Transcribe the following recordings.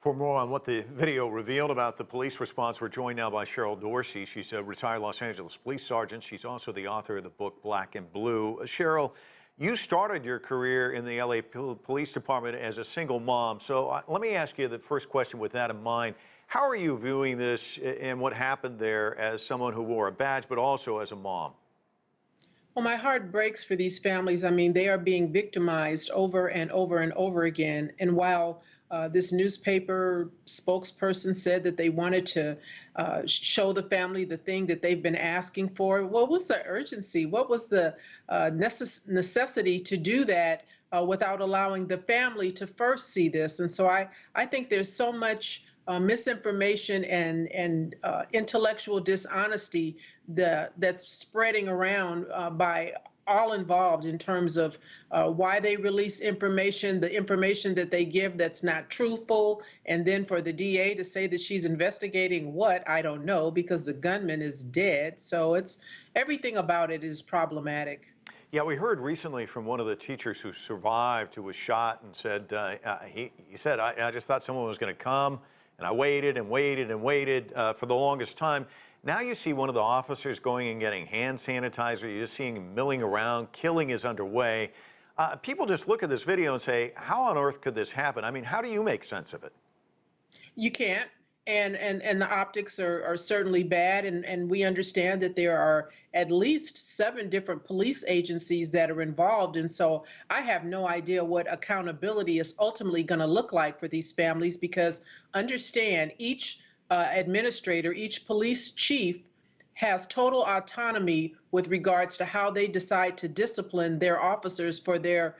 For more on what the video revealed about the police response, we're joined now by Cheryl Dorsey. She's a retired Los Angeles police sergeant. She's also the author of the book Black and Blue. Cheryl, you started your career in the LA Police Department as a single mom. So let me ask you the first question with that in mind. How are you viewing this and what happened there as someone who wore a badge, but also as a mom? Well, my heart breaks for these families. I mean, they are being victimized over and over and over again. And while this newspaper spokesperson said that they wanted to show the family the thing that they've been asking for, what was the urgency? What was the necessity to do that without allowing the family to first see this? And so I think there's so much misinformation and intellectual dishonesty that's spreading around by all involved in terms of why they release information, the information that they give that's not truthful, and then for the DA to say that she's investigating what, I don't know, because the gunman is dead. So it's everything about it is problematic. Yeah, we heard recently from one of the teachers who survived, who was shot, and said, he said, I just thought someone was going to come, and I waited and waited and waited for the longest time. Now you see one of the officers going and getting hand sanitizer. You're just seeing him milling around. Killing is underway. People just look at this video and say, how on earth could this happen? I mean, how do you make sense of it? You can't. And the optics are certainly bad. And we understand that there are at least 7 different police agencies that are involved. And so I have no idea what accountability is ultimately going to look like for these families, because understand each administrator, each police chief has total autonomy with regards to how they decide to discipline their officers for their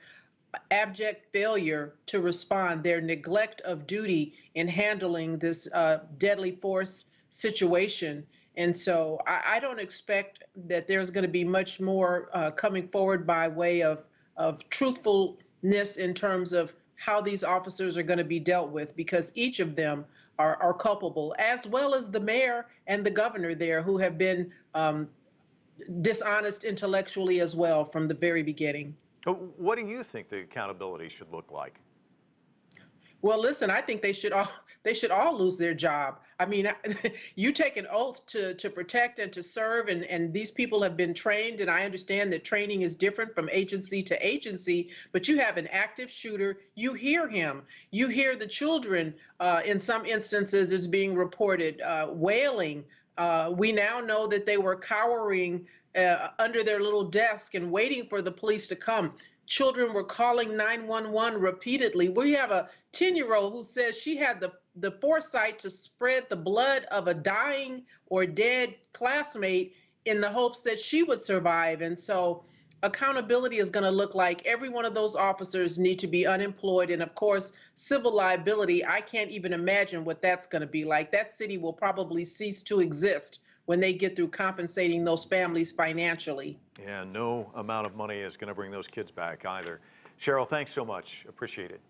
abject failure to respond, their neglect of duty in handling this deadly force situation. And so I don't expect that there's going to be much more coming forward by way of truthfulness in terms of how these officers are going to be dealt with, because each of them are culpable, as well as the mayor and the governor there, who have been dishonest intellectually as well from the very beginning. What do you think the accountability should look like? Well, listen, I think they should all lose their job. I mean, you take an oath to protect and to serve, and these people have been trained, and I understand that training is different from agency to agency, but you have an active shooter. You hear him. You hear the children, in some instances, it's being reported, wailing. We now know that they were cowering under their little desk and waiting for the police to come. Children were calling 911 repeatedly. We have a 10-year-old who says she had the foresight to spread the blood of a dying or dead classmate in the hopes that she would survive. And so accountability is going to look like every one of those officers need to be unemployed. And of course, civil liability, I can't even imagine what that's going to be like. That city will probably cease to exist when they get through compensating those families financially. Yeah, no amount of money is going to bring those kids back either. Cheryl, thanks so much. Appreciate it.